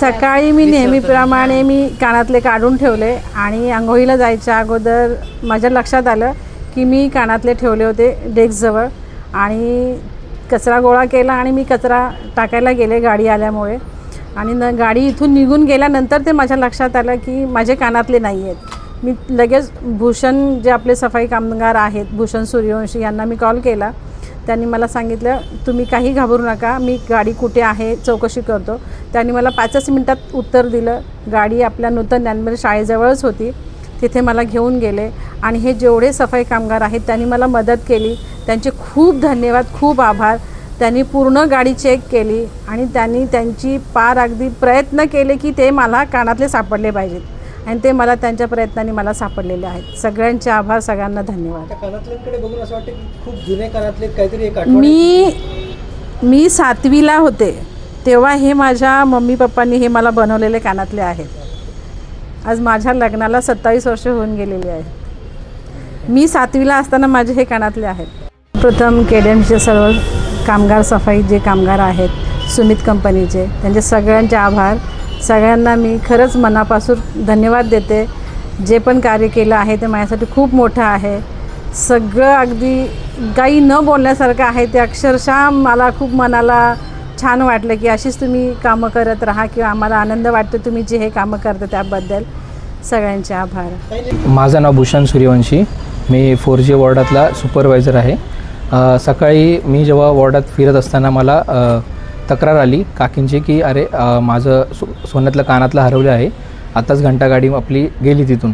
सकाळी मी नेहमीप्रमाणे मी कानातले काढून ठेवले आणि अंघोळीला जायच्या अगोदर माझ्या लक्षात आलं की मी कानातले ठेवले होते डेस्कजवळ आणि कचरा गोळा केला आणि मी कचरा टाकायला गेले गाडी आल्यामुळे आणि गाडी इथून निघून गेल्यानंतर ते माझ्या लक्षात आलं की माझे कानातले नाही आहेत। मी लगेच भूषण जे आपले सफाई कामगार आहेत भूषण सूर्यवंशी यांना मी कॉल केला। त्यांनी मला सांगितलं तुम्ही काही घाबरू नका, मी गाडी कुठे आहे चौकशी करतो। त्यांनी मला 5 मिनिटात उत्तर दिलं। गाडी आपल्या नूतन ज्ञानमंदिर शाळेजवळच होती, तिथे मला घेऊन गेले आणि हे जेवढे सफाई कामगार आहेत त्यांनी मला मदत केली, त्यांचे खूप धन्यवाद, खूप आभार। त्यांनी पूर्ण गाडी चेक केली आणि त्यांनी त्यांची पार अगदी प्रयत्न केले की ते मला कानातले सापडले पाहिजेत आणि ते मला त्यांच्या प्रयत्नांनी मला सापडलेले आहेत। सगळ्यांचे आभार, सगळ्यांना धन्यवाद। कानातल्यांकडे बघून असं वाटतं की खूप जुने कानातले काहीतरी एक मी 7वीला होते तेव्हा हे माझ्या मम्मी पप्पांनी हे मला बनवलेले कानातले आहेत। आज माझ्या लग्नाला 27 वर्ष होऊन गेलेली आहेत। मी 7वीला असताना माझे हे कानातले आहेत। प्रथम KDMचे सर्व कामगार सफाई जे कामगार आहेत सुमित कंपनीचे, त्यांचे सगळ्यांचे आभार। सगळ्यांना मी खरंच मनापासून धन्यवाद देते। जे पण कार्य केलं आहे ते माझ्यासाठी खूप मोठं आहे। सगळं अगदी काही न बोलण्यासारखं आहे ते। अक्षरशः मला खूप मनाला छान वाटलं की अशीच तुम्ही कामं करत राहा किंवा आम्हाला आनंद वाटतो तुम्ही जे हे कामं करता त्याबद्दल। सगळ्यांचे आभार। माझं नाव भूषण सूर्यवंशी, मी 4G वॉर्डातला सुपरवायझर आहे। सकाळी मी जेव्हा वॉर्डात फिरत असताना मला तक्रार आली काकींची की अरे माझं सोन्यातलं कानातलं हरवलं आहे, आताच घंटागाडी आपली गेली तिथून।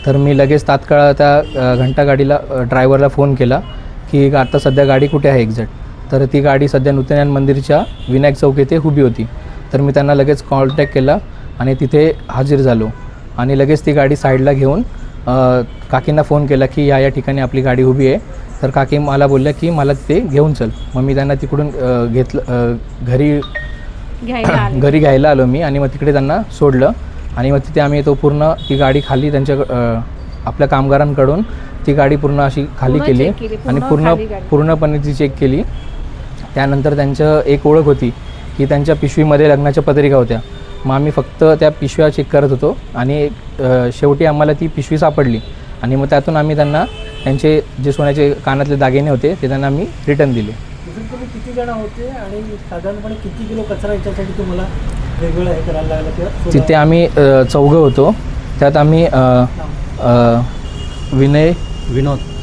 तर मी लगेच तात्काळ त्या घंटागाडीला ड्रायव्हरला फोन केला की आता सध्या गाडी कुठे आहे एक्झॅक्ट। तर ती गाडी सध्या नूतन ज्ञान मंदिरच्या विनायक चौक येथे उभी होती। तर मी त्यांना लगेच कॉन्टॅक्ट केला आणि तिथे हजर झालो आणि लगेच ती गाडी साईडला घेऊन काकींना फोन केला की या ठिकाणी आपली गाडी उभी आहे। तर काकी मला बोलल्या की मला तिथे घेऊन चल। मग मी त्यांना तिकडून घरी घ्यायला आलो मी आणि मग तिकडे त्यांना सोडलं आणि मग तिथे आम्ही तो पूर्ण ती गाडी खाली त्यांच्या आपल्या कामगारांकडून ती गाडी पूर्ण अशी खाली केली आणि पूर्णपणे ती चेक केली। त्यानंतर त्यांचं एक ओळख होती की त्यांच्या पिशवीमध्ये लग्नाच्या पत्रिका होत्या। मग आम्ही फक्त त्या पिशव्या चेक करत होतो आणि शेवटी आम्हाला ती पिशवी सापडली आणि मग त्यातून आम्ही त्यांना त्यांचे जे सोन्याचे कानातले दागिने होते ते त्यांना आम्ही रिटर्न दिले। तुम्ही किती जण होते आणि साधारणपणे किती किलो कचरा याच्यासाठी तुम्हाला वेगवेगळं हे करायला लागलं किंवा तिथे आम्ही 4 होतो। त्यात आम्ही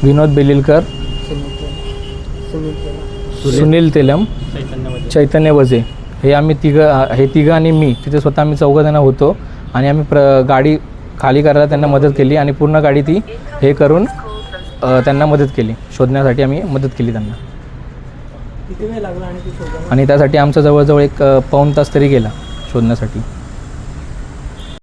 विनोद बेलिलकर, सुनील तेलम, चैतन्य वजे हे आम्ही तिघं आणि मी तिथे स्वतः आम्ही 4 जण होतो आणि आम्ही गाडी खाली करायला त्यांना मदत केली आणि पूर्ण गाडी ती हे करून त्यांना मदत केली, शोधण्यासाठी आम्ही मदत केली त्यांना। किती वेळ लागला आणि त्यासाठी आमचा जवळजवळ 1 पाऊण तास तरी गेला शोधण्यासाठी।